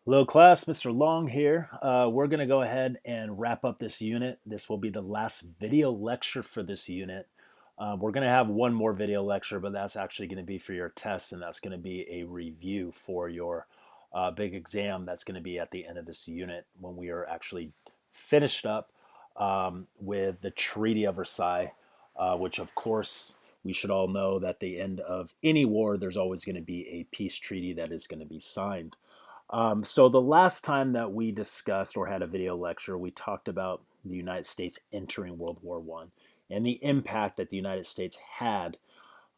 Hello class, Mr. Long here. We're going to go ahead and wrap up this unit. This will be the last video lecture for this unit. We're going to have one more video lecture, but that's actually going to be for your test, and that's going to be a review for your big exam that's going to be at the end of this unit when we are actually finished up with the Treaty of Versailles, which of course we should all know that at the end of any war, there's always going to be a peace treaty that is going to be signed. So the last time that we discussed or had a video lecture, we talked about the United States entering World War One and the impact that the United States had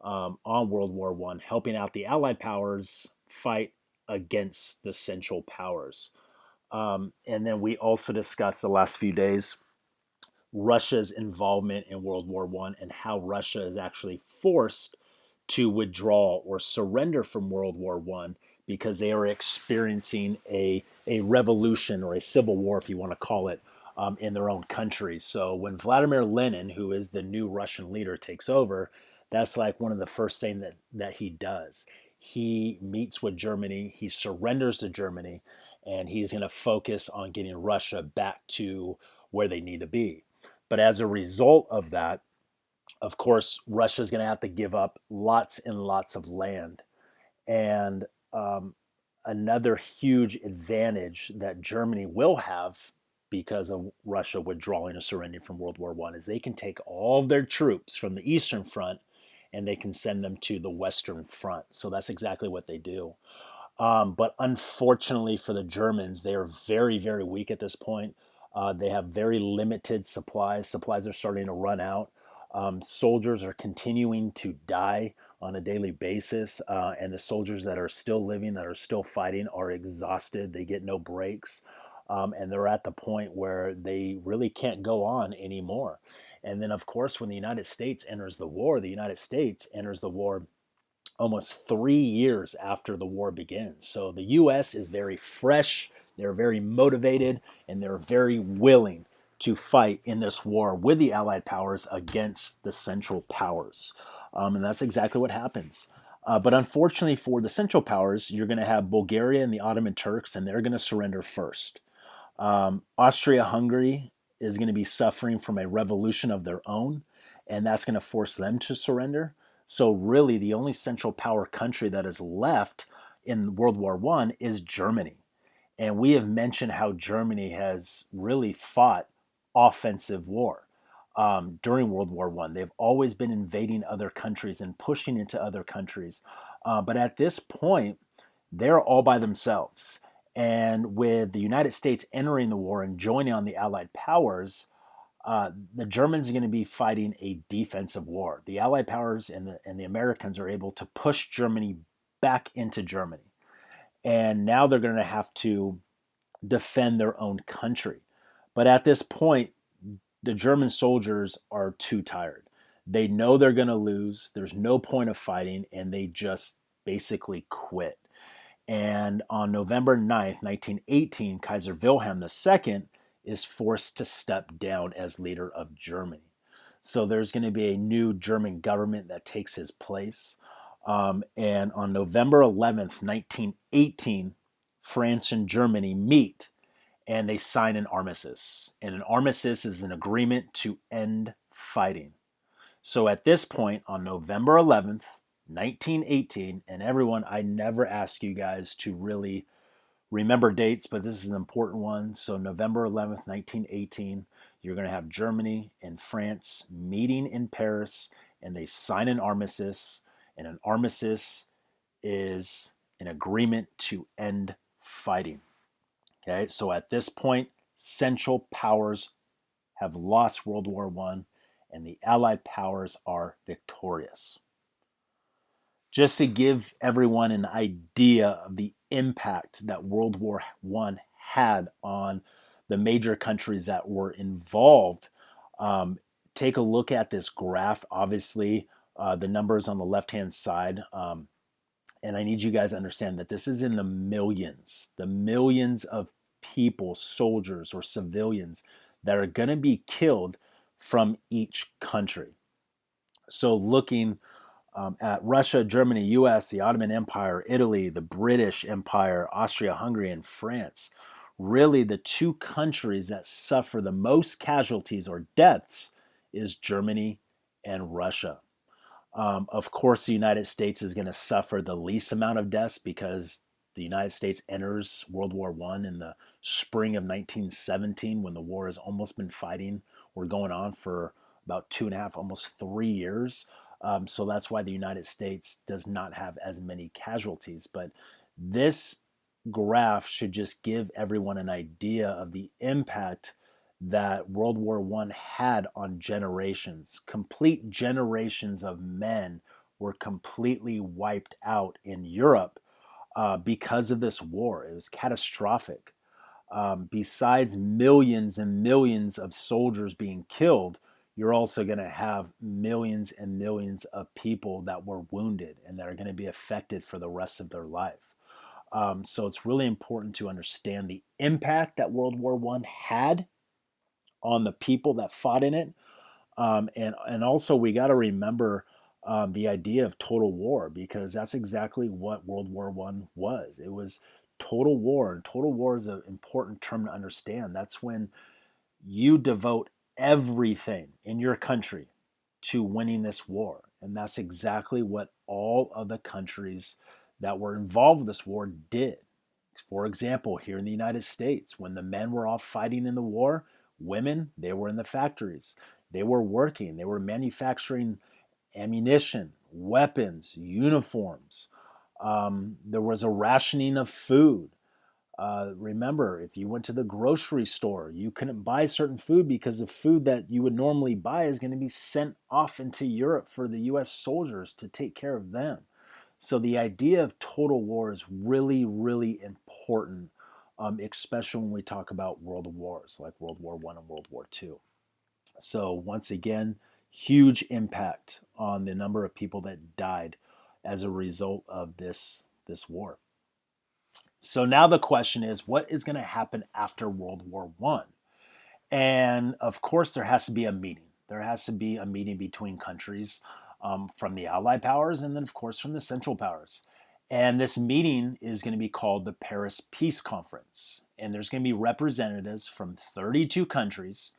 on World War One, helping out the Allied powers fight against the Central Powers. And then we also discussed the last few days Russia's involvement in World War One and how Russia is actually forced to withdraw or surrender from World War One because they are experiencing a revolution or a civil war, if you want to call it, in their own country. So when Vladimir Lenin, who is the new Russian leader, takes over, that's like one of the first things that he does. He meets with Germany, he surrenders to Germany, and he's going to focus on getting Russia back to where they need to be. But as a result of that, of course, Russia's going to have to give up lots and lots of land. And another huge advantage that Germany will have because of Russia withdrawing or surrendering from World War One is they can take all of their troops from the Eastern Front and they can send them to the Western Front. So that's exactly what they do. But unfortunately for the Germans, they are very, very weak at this point. They have very limited supplies. Supplies are starting to run out. Soldiers are continuing to die on a daily basis, and the soldiers that are still living, that are still fighting, are exhausted. They get no breaks, and they're at the point where they really can't go on anymore. And then, of course, when the United States enters the war, the United States enters the war almost 3 years after the war begins. So the U.S. is very fresh, they're very motivated, and they're very willing to fight in this war with the Allied powers against the Central Powers. And that's exactly what happens. But unfortunately for the Central Powers, you're going to have Bulgaria and the Ottoman Turks, and they're going to surrender first. Austria-Hungary is going to be suffering from a revolution of their own, and that's going to force them to surrender. So really, the only Central Power country that is left in World War One is Germany. And we have mentioned how Germany has really fought offensive war during World War One. They've always been invading other countries and pushing into other countries. But at this point, they're all by themselves. And with the United States entering the war and joining on the Allied powers, the Germans are going to be fighting a defensive war. The Allied powers and the Americans are able to push Germany back into Germany. And now they're going to have to defend their own country. But at this point, the German soldiers are too tired. They know they're going to lose. There's no point of fighting, and they just basically quit. And on November 9th, 1918, Kaiser Wilhelm II is forced to step down as leader of Germany. So there's going to be a new German government that takes his place. And on November 11th, 1918, France and Germany meet and they sign an armistice. And an armistice is an agreement to end fighting. So at this point, on November 11th, 1918, and everyone, I never ask you guys to really remember dates, but this is an important one. So November 11th, 1918, you're going to have Germany and France meeting in Paris, and they sign an armistice. And an armistice is an agreement to end fighting. Okay, so at this point, Central Powers have lost World War One, and the Allied powers are victorious. Just to give everyone an idea of the impact that World War One had on the major countries that were involved, take a look at this graph. Obviously, the numbers on the left-hand side. And I need you guys to understand that this is in the millions of people, soldiers or civilians that are going to be killed from each country. So looking At Russia, Germany, US, the Ottoman Empire, Italy, the British Empire, Austria Hungary, and France. Really, the two countries that suffer the most casualties or deaths is Germany and Russia. Of course, the United States is going to suffer the least amount of deaths because the United States enters World War I in the spring of 1917 when the war has almost been fighting. We're going on for about 2.5, almost 3 years. So that's why the United States does not have as many casualties. But this graph should just give everyone an idea of the impact that World War I had on generations. Complete generations of men were completely wiped out in Europe because of this war. It was catastrophic. Besides millions and millions of soldiers being killed, you're also going to have millions and millions of people that were wounded and that are going to be affected for the rest of their life. So it's really important to understand the impact that World War I had on the people that fought in it. And also we got to remember the idea of total war because that's exactly what World War One was. It was total war, and total war is an important term to understand. That's when you devote everything in your country to winning this war, and that's exactly what all of the countries that were involved with this war did. For example, here in the United States, when the men were off fighting in the war, women, they were in the factories. They were working, they were manufacturing ammunition, weapons, uniforms. There was a rationing of food. Remember, if you went to the grocery store, you couldn't buy certain food because the food that you would normally buy is going to be sent off into Europe for the US soldiers to take care of them. So the idea of total war is really, really important, especially when we talk about world wars like World War I and World War II. So once again, huge impact on the number of people that died as a result of this war. So now the question is, what is going to happen after World War One? And of course, there has to be a meeting. There has to be a meeting between countries from the Allied powers and then, of course, from the Central powers. And this meeting is going to be called the Paris Peace Conference. And there's going to be representatives from 32 countries,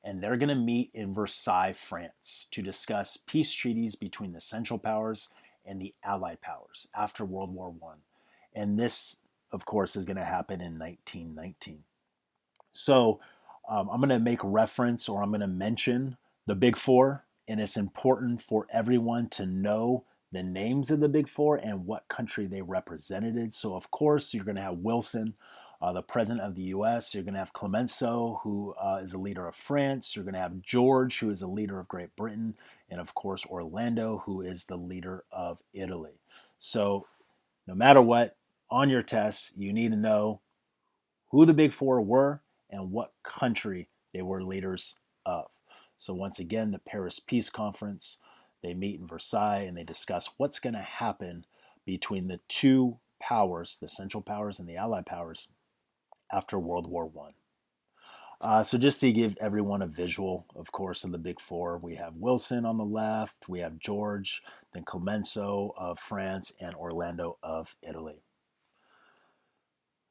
and they're going to meet in Versailles, France, to discuss peace treaties between the Central powers and the Allied powers after World War One. And this, of course, is going to happen in 1919. So I'm going to make reference or I'm going to mention the Big Four, and it's important for everyone to know the names of the Big Four and what country they represented. So, of course, you're going to have Wilson, the president of the US. You're going to have Clemenceau, who is a leader of France. You're going to have George, who is a leader of Great Britain. And, of course, Orlando, who is the leader of Italy. So, no matter what, on your test, you need to know who the Big Four were and what country they were leaders of. So once again, the Paris Peace Conference, they meet in Versailles and they discuss what's going to happen between the two powers, the Central powers and the Allied powers, after World War One. So just to give everyone a visual, of course, of the Big Four, we have Wilson on the left, we have George, then Clemenceau of France, and Orlando of Italy.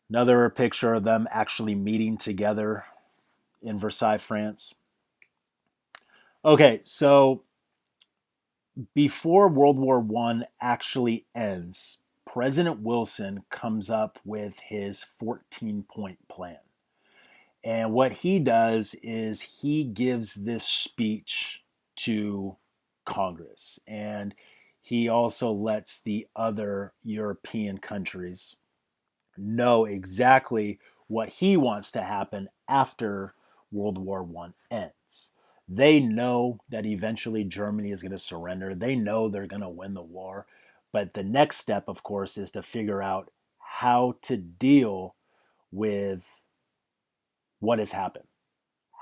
Another picture of them actually meeting together in Versailles, France. Okay, so before World War One actually ends, President Wilson comes up with his 14-point plan. And what he does is he gives this speech to Congress. And he also lets the other European countries know exactly what he wants to happen after World War One ends. They know that eventually Germany is going to surrender. They know they're going to win the war. But the next step, of course, is to figure out how to deal with what has happened,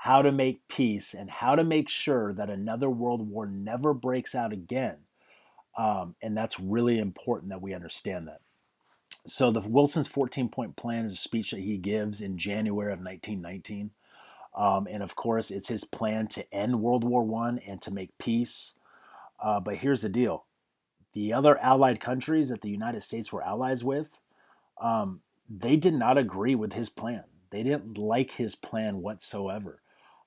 how to make peace, and how to make sure that another world war never breaks out again. And that's really important that we understand that. So the Wilson's 14-point plan is a speech that he gives in January of 1919. And of course, it's his plan to end World War I and to make peace. But here's the deal. the other allied countries that the United States were allies with, they did not agree with his plan. They didn't like his plan whatsoever.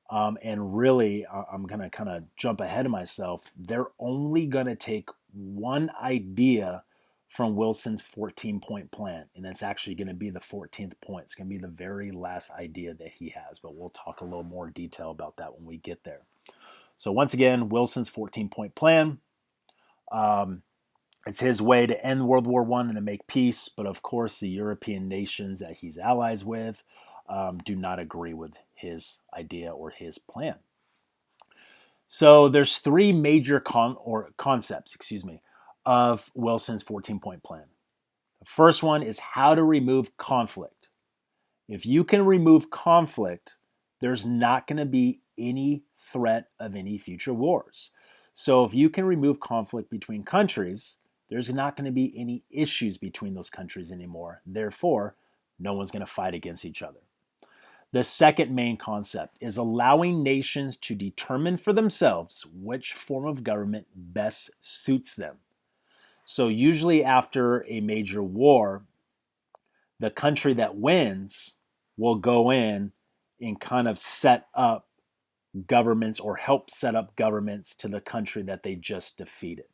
And really, I'm going to kind of jump ahead of myself. They're only going to take one idea from Wilson's 14-point plan, and it's actually going to be the 14th point. It's going to be the very last idea that he has, but we'll talk a little more detail about that when we get there. So once again, Wilson's 14-point plan. It's his way to end World War I and to make peace, but of course the European nations that he's allies with do not agree with his idea or his plan. So there's three major concepts, of Wilson's 14-point plan. The first one is how to remove conflict. If you can remove conflict, there's not going to be any threat of any future wars. So if you can remove conflict between countries, there's not going to be any issues between those countries anymore. Therefore, no one's going to fight against each other. The second main concept is allowing nations to determine for themselves which form of government best suits them. So usually after a major war, the country that wins will go in and kind of set up governments or help set up governments to the country that they just defeated.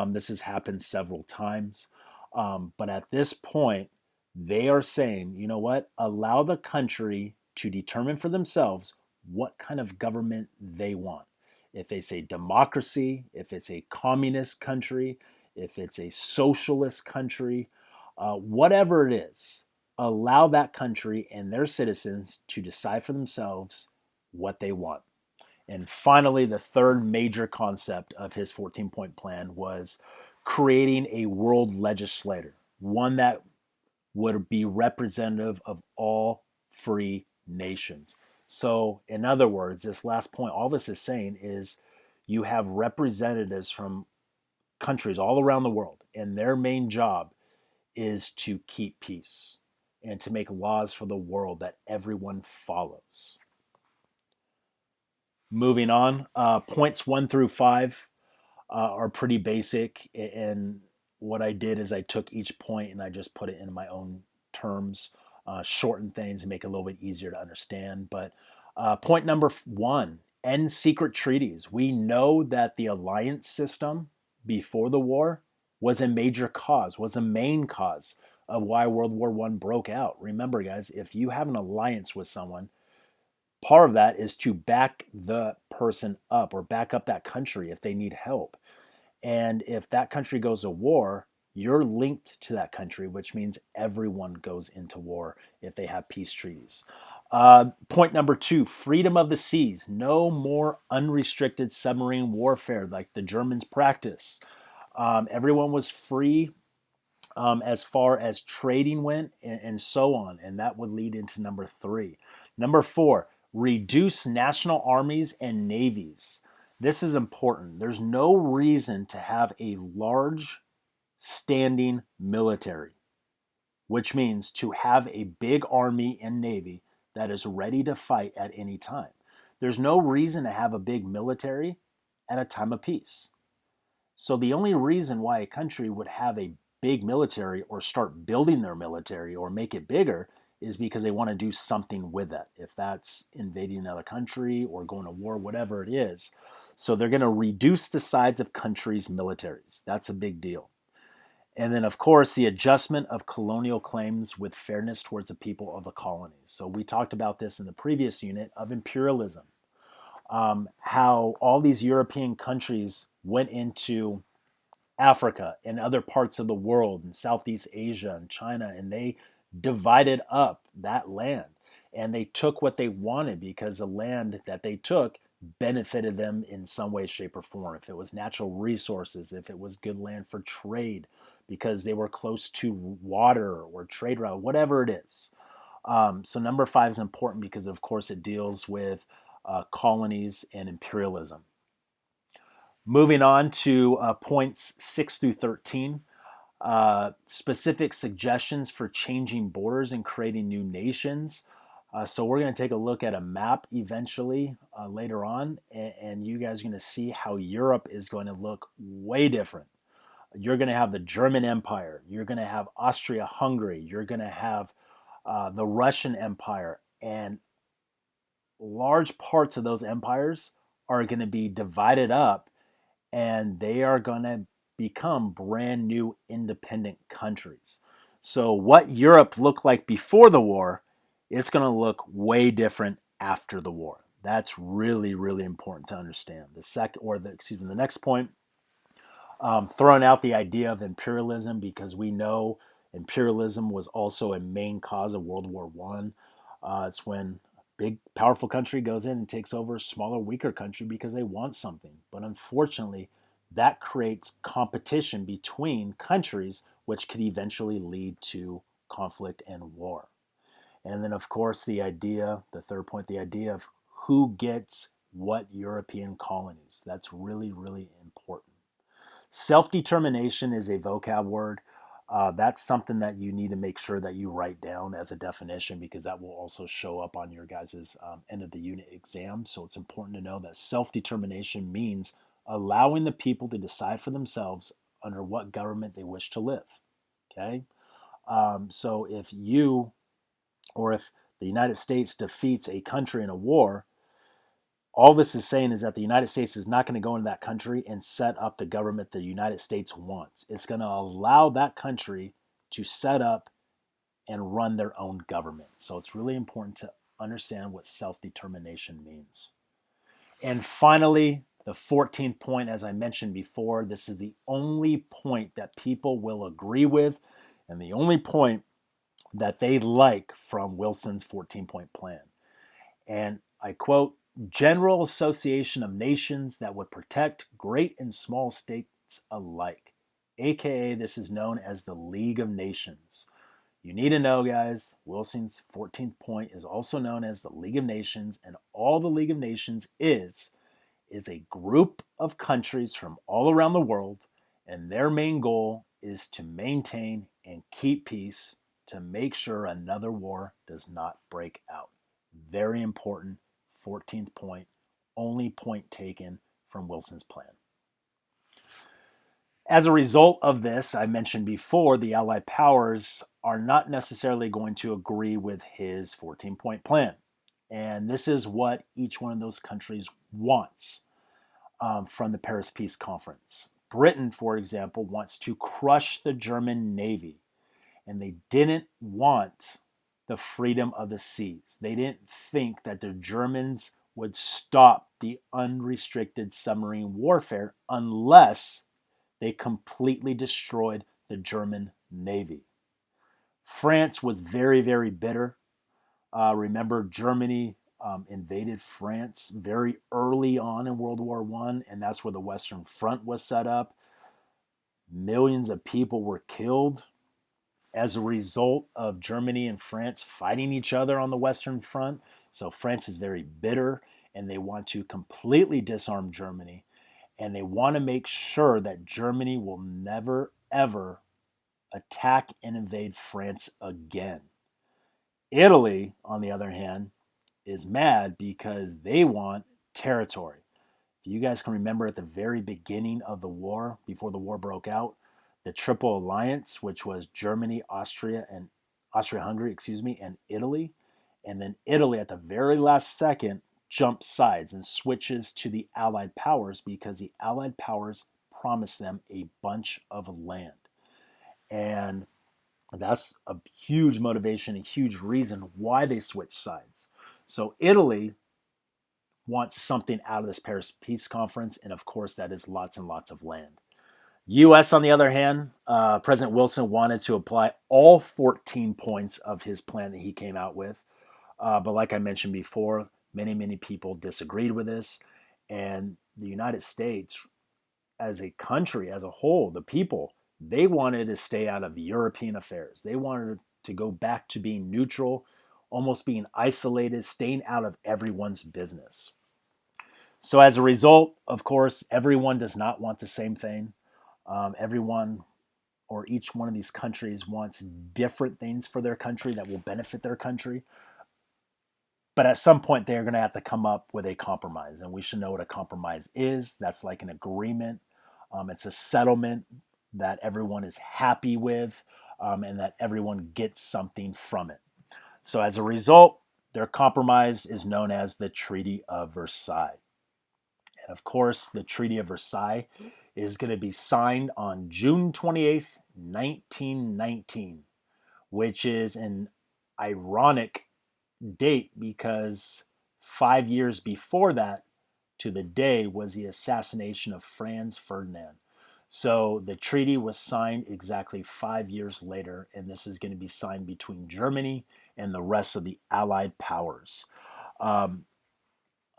This has happened several times. But at this point, they are saying, you know what? Allow the country to determine for themselves what kind of government they want. If they say democracy, if it's a communist country, if it's a socialist country, whatever it is, allow that country and their citizens to decide for themselves what they want. And finally, the third major concept of his 14-point plan was creating a world legislator, one that would be representative of all free nations. So, in other words, this last point, all this is saying is you have representatives from countries all around the world, and their main job is to keep peace and to make laws for the world that everyone follows. Moving on, points 1 through 5 are pretty basic. And what I did is I took each point and I just put it in my own terms, shorten things and make it a little bit easier to understand. But point number 1, end secret treaties. We know that the alliance system before the war was a major cause, was a main cause of why World War I broke out. Remember, guys, if you have an alliance with someone, part of that is to back the person up or back up that country if they need help. And if that country goes to war, you're linked to that country, which means everyone goes into war if they have peace treaties. Point number 2, freedom of the seas. No more unrestricted submarine warfare like the Germans practice. Everyone was free as far as trading went and so on. And that would lead into number 3. Number 4, reduce national armies and navies. This is important. There's no reason to have a large standing military, which means to have a big army and navy that is ready to fight at any time. There's no reason to have a big military at a time of peace. So the only reason why a country would have a big military or start building their military or make it bigger is because they want to do something with it. If that's invading another country or going to war, whatever it is. So they're going to reduce the size of countries' militaries. That's a big deal. And then, of course, the adjustment of colonial claims with fairness towards the people of the colonies. So we talked about this in the previous unit of imperialism. How all these European countries went into Africa and other parts of the world and Southeast Asia and China, and they divided up that land. And they took what they wanted because the land that they took benefited them in some way, shape, or form. If it was natural resources, if it was good land for trade, because they were close to water or trade route, whatever it is. So number 5 is important because, of course, it deals with colonies and imperialism. Moving on to points 6 through 13, specific suggestions for changing borders and creating new nations. So we're going to take a look at a map eventually later on, and you guys are going to see how Europe is going to look way different You're going to have the German Empire. You're going to have Austria-Hungary. You're going to have the Russian Empire. And large parts of those empires are going to be divided up, and they are going to become brand new independent countries. So, what Europe looked like before the war, it's going to look way different after the war. That's really, really important to understand. The next point, throwing out the idea of imperialism, because we know imperialism was also a main cause of World War One. It's when a big, powerful country goes in and takes over a smaller, weaker country because they want something. But unfortunately, that creates competition between countries, which could eventually lead to conflict and war. And then, of course, the third point, the idea of who gets what European colonies. That's really, really important. Self-determination is a vocab word. That's something that you need to make sure that you write down as a definition, because that will also show up on your guys' end of the unit exam. So it's important to know that self-determination means allowing the people to decide for themselves under what government they wish to live. Okay? So if the United States defeats a country in a war, all this is saying is that the United States is not going to go into that country and set up the government the United States wants. It's going to allow that country to set up and run their own government. So it's really important to understand what self-determination means. And finally, the 14th point, as I mentioned before, this is the only point that people will agree with and the only point that they like from Wilson's 14-point plan. And I quote, "General association of nations that would protect great and small states alike." AKA, this is known as the League of Nations. You need to know, guys, Wilson's 14th point is also known as the League of Nations, and all the League of Nations is a group of countries from all around the world, and their main goal is to maintain and keep peace, to make sure another war does not break out. Very important. 14th point, only point taken from Wilson's plan. As a result of this, I mentioned before, the Allied powers are not necessarily going to agree with his 14-point plan. And this is what each one of those countries wants from the Paris Peace Conference. Britain, for example, wants to crush the German Navy, and they didn't want the freedom of the seas. They didn't think that the Germans would stop the unrestricted submarine warfare unless they completely destroyed the German Navy. France was very, very bitter. Remember, Germany invaded France very early on in World War I, and that's where the Western Front was set up. Millions of people were killed as a result of Germany and France fighting each other on the Western Front. So France is very bitter, and they want to completely disarm Germany, and they want to make sure that Germany will never, ever attack and invade France again. Italy, on the other hand, is mad because they want territory. If you guys can remember, at the very beginning of the war, before the war broke out, the Triple Alliance, which was Germany, Austria-Hungary, and Italy, and then Italy at the very last second jumps sides and switches to the Allied powers because the Allied powers promised them a bunch of land. And that's a huge motivation, a huge reason why they switch sides. So Italy wants something out of this Paris Peace Conference, and of course, that is lots and lots of land. U.S., on the other hand, President Wilson wanted to apply all 14 points of his plan that he came out with. But like I mentioned before, many, many people disagreed with this. And the United States, as a country, as a whole, the people, they wanted to stay out of European affairs. They wanted to go back to being neutral, almost being isolated, staying out of everyone's business. So as a result, of course, everyone does not want the same thing. Everyone or each one of these countries wants different things for their country that will benefit their country. But at some point, they're going to have to come up with a compromise. And we should know what a compromise is. That's like an agreement. It's a settlement that everyone is happy with, and that everyone gets something from it. So as a result, their compromise is known as the Treaty of Versailles. And of course, the Treaty of Versailles is going to be signed on June 28th, 1919, which is an ironic date because 5 years before that, to the day, was the assassination of Franz Ferdinand. So the treaty was signed exactly 5 years later, and this is going to be signed between Germany and the rest of the Allied powers. Um,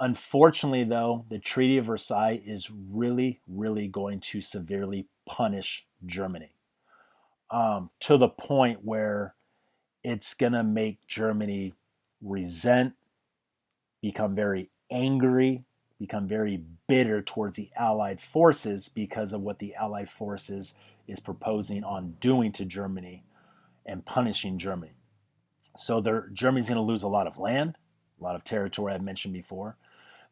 Unfortunately, though, the Treaty of Versailles is really, really going to severely punish Germany, to the point where it's going to make Germany resent, become very angry, become very bitter towards the Allied forces because of what the Allied forces is proposing on doing to Germany and punishing Germany. So Germany's going to lose a lot of land, a lot of territory I've mentioned before.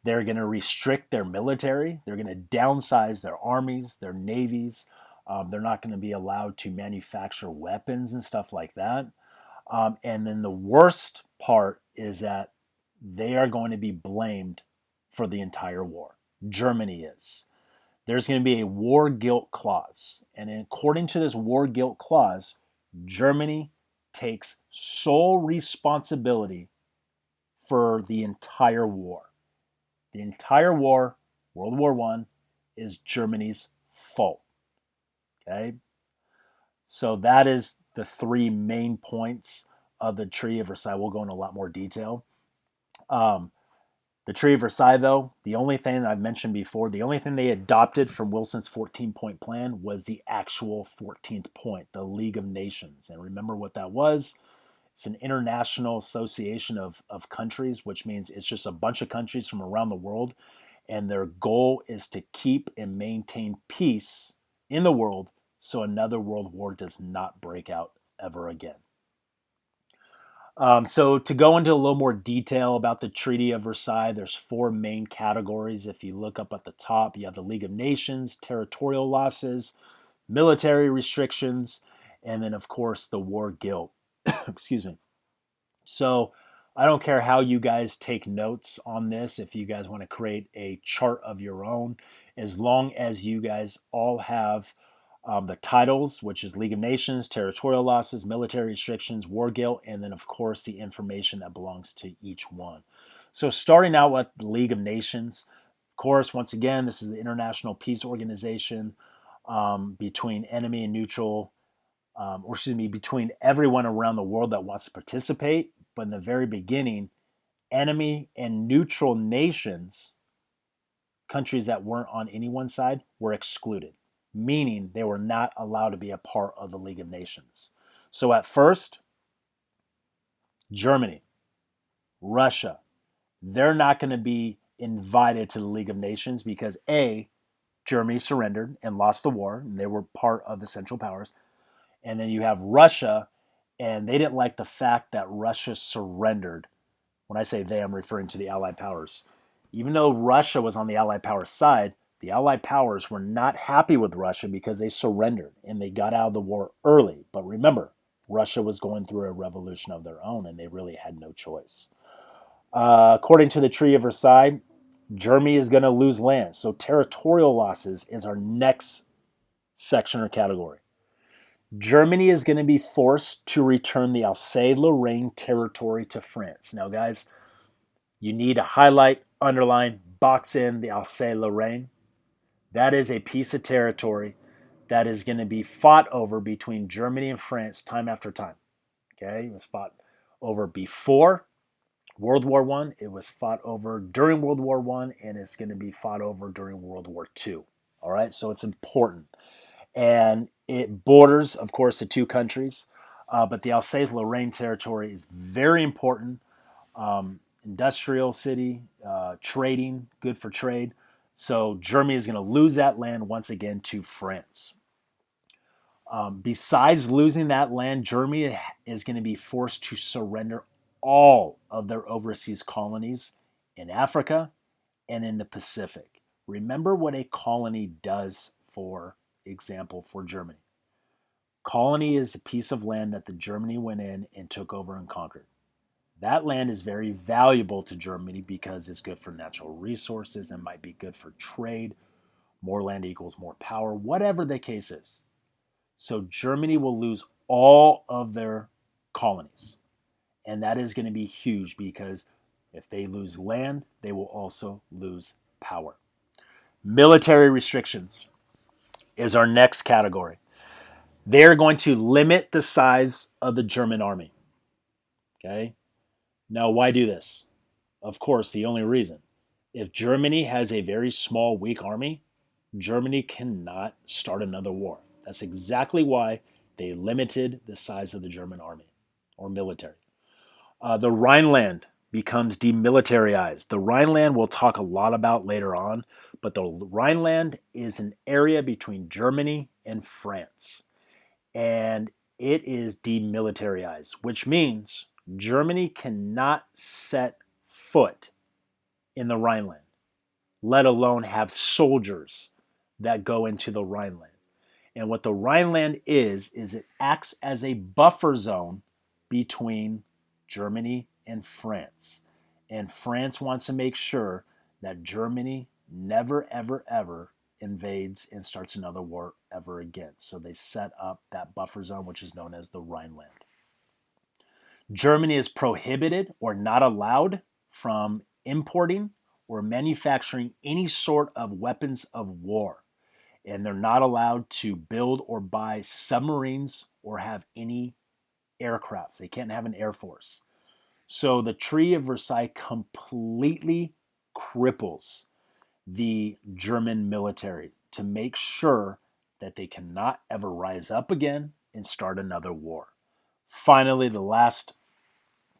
They're going to restrict their military. They're going to downsize their armies, their navies. They're not going to be allowed to manufacture weapons and stuff like that. And then the worst part is that they are going to be blamed for the entire war. Germany is. There's going to be a war guilt clause. And according to this war guilt clause, Germany takes sole responsibility for the entire war. The entire war, World War I, is Germany's fault. Okay? So that is the three main points of the Treaty of Versailles. We'll go into a lot more detail. Um, the Treaty of Versailles, though, the only thing I've mentioned before, the only thing they adopted from Wilson's 14-point plan was the actual 14th point, the League of Nations. And remember what that was? It's an international association of countries, which means it's just a bunch of countries from around the world. And their goal is to keep and maintain peace in the world so another world war does not break out ever again. So to go into a little more detail about the Treaty of Versailles, there's four main categories. If you look up at the top, you have the League of Nations, territorial losses, military restrictions, and then of course the war guilt. Excuse me. So I don't care how you guys take notes on this, if you guys want to create a chart of your own, as long as you guys all have the titles, which is League of Nations, territorial losses, military restrictions, war guilt, and then, of course, the information that belongs to each one. So starting out with the League of Nations, of course, once again, this is the international peace organization between enemy and neutral, between everyone around the world that wants to participate. But in the very beginning, enemy and neutral nations, countries that weren't on anyone's side, were excluded, meaning they were not allowed to be a part of the League of Nations. So at first, Germany, Russia, they're not going to be invited to the League of Nations because A, Germany surrendered and lost the war, and they were part of the Central Powers. And then you have Russia, and they didn't like the fact that Russia surrendered. When I say they, I'm referring to the Allied powers. Even though Russia was on the Allied powers side, the Allied powers were not happy with Russia because they surrendered and they got out of the war early. But remember, Russia was going through a revolution of their own and they really had no choice. According to the Treaty of Versailles, Germany is going to lose land. So territorial losses is our next section or category. Germany is going to be forced to return the Alsace-Lorraine territory to France. Now, guys, you need to highlight, underline, box in the Alsace-Lorraine. That is a piece of territory that is going to be fought over between Germany and France time after time. Okay, it was fought over before World War I. It was fought over during World War I, and it's going to be fought over during World War II. All right, so it's important. And it borders, of course, the two countries. But the Alsace-Lorraine territory is very important. Industrial city, trading, good for trade. So Germany is going to lose that land once again to France. Besides losing that land, Germany is going to be forced to surrender all of their overseas colonies in Africa and in the Pacific. Remember what a colony does for example for Germany. Colony is a piece of land that the Germany went in and took over and conquered. That land is very valuable to Germany because it's good for natural resources and might be good for trade. More land equals more power, whatever the case is. So Germany will lose all of their colonies. And that is going to be huge because if they lose land, they will also lose power. Military restrictions is our next category. They're going to limit the size of the German army. Okay? Now, why do this? Of course, the only reason. If Germany has a very small, weak army, Germany cannot start another war. That's exactly why they limited the size of the German army or military. The Rhineland becomes demilitarized. The Rhineland we'll talk a lot about later on, but the Rhineland is an area between Germany and France. And it is demilitarized, which means Germany cannot set foot in the Rhineland, let alone have soldiers that go into the Rhineland. And what the Rhineland is it acts as a buffer zone between Germany and France. And France wants to make sure that Germany never, ever, ever invades and starts another war ever again. So they set up that buffer zone, which is known as the Rhineland. Germany is prohibited or not allowed from importing or manufacturing any sort of weapons of war. And they're not allowed to build or buy submarines or have any aircrafts. They can't have an air force. So the Treaty of Versailles completely cripples the German military to make sure that they cannot ever rise up again and start another war. Finally, the last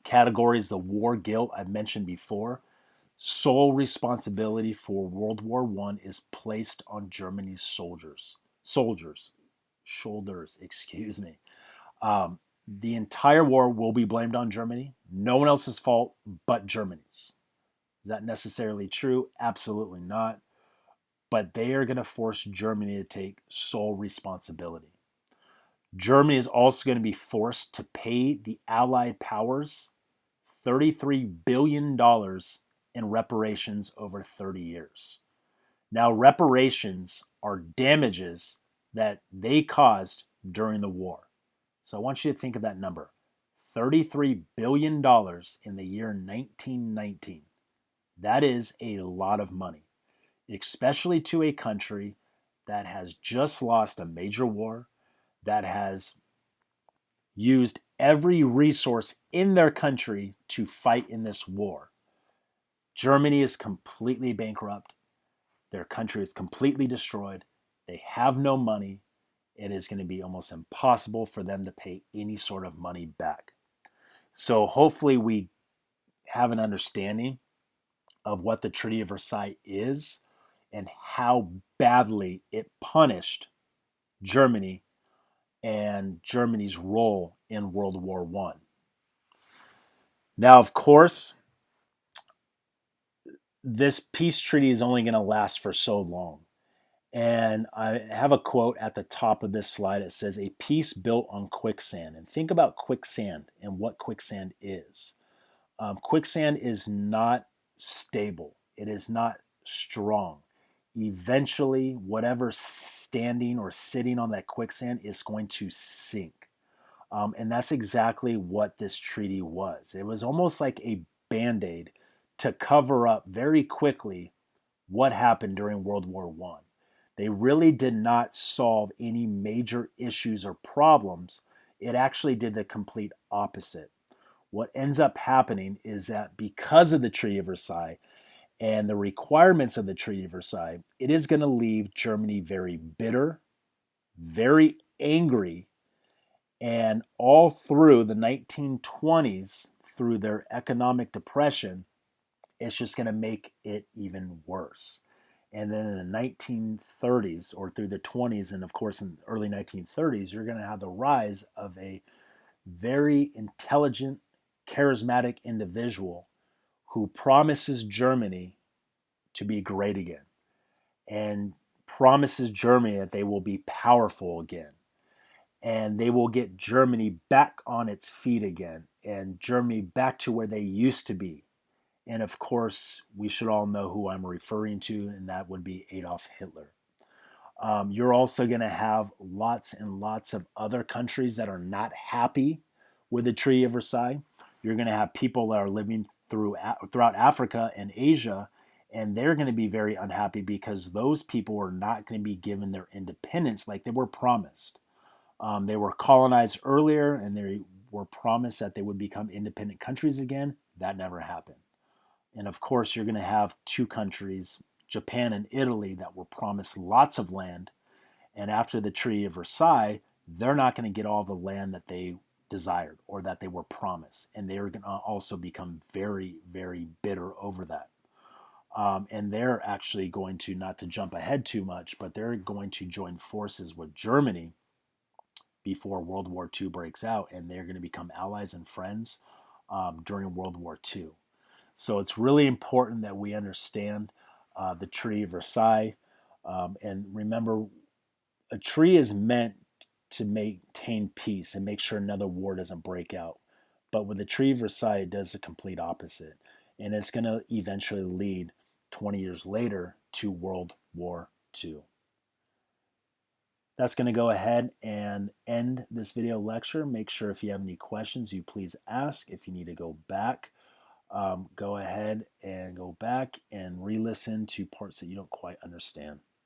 category is the war guilt I mentioned before. Sole responsibility for World War I is placed on Germany's shoulders, excuse me. The entire war will be blamed on Germany. No one else's fault but Germany's. Is that necessarily true? Absolutely not. But they are going to force Germany to take sole responsibility. Germany is also going to be forced to pay the Allied powers $33 billion in reparations over 30 years. Now, reparations are damages that they caused during the war. So I want you to think of that number $33 billion in the year 1919. That is a lot of money, especially to a country that has just lost a major war, that has used every resource in their country to fight in this war. Germany is completely bankrupt. Their country is completely destroyed. They have no money. It is going to be almost impossible for them to pay any sort of money back. So hopefully we have an understanding of what the Treaty of Versailles is and how badly it punished Germany and Germany's role in World War I. Now, of course, this peace treaty is only going to last for so long. And I have a quote at the top of this slide. It says, "A peace built on quicksand." And think about quicksand and what quicksand is. Quicksand is not stable, it is not strong. Eventually, whatever's standing or sitting on that quicksand is going to sink. And that's exactly what this treaty was. It was almost like a band aid to cover up very quickly what happened during World War I. They really did not solve any major issues or problems. It actually did the complete opposite. What ends up happening is that because of the Treaty of Versailles and the requirements of the Treaty of Versailles, it is going to leave Germany very bitter, very angry, and all through the 1920s, through their economic depression, it's just going to make it even worse. And then in the 1930s or through the 20s, and of course in the early 1930s, you're going to have the rise of a very intelligent, charismatic individual who promises Germany to be great again and promises Germany that they will be powerful again, and they will get Germany back on its feet again, and Germany back to where they used to be. And of course, we should all know who I'm referring to, and that would be Adolf Hitler. You're also going to have lots and lots of other countries that are not happy with the Treaty of Versailles. You're going to have people that are living throughout Africa and Asia, and they're going to be very unhappy because those people are not going to be given their independence like they were promised. They were colonized earlier, and they were promised that they would become independent countries again. That never happened. And of course, you're going to have two countries, Japan and Italy, that were promised lots of land. And after the Treaty of Versailles, they're not going to get all the land that they desired or that they were promised. And they are going to also become very, very bitter over that. And they're actually going to, not to jump ahead too much, but they're going to join forces with Germany before World War II breaks out. And they're going to become allies and friends during World War II. So it's really important that we understand the Treaty of Versailles. And remember, a treaty is meant to maintain peace and make sure another war doesn't break out. But with the Treaty of Versailles, it does the complete opposite. And it's going to eventually lead 20 years later to World War II. That's going to go ahead and end this video lecture. Make sure if you have any questions, you please ask. If you need to go back, go ahead and go back and re-listen to parts that you don't quite understand.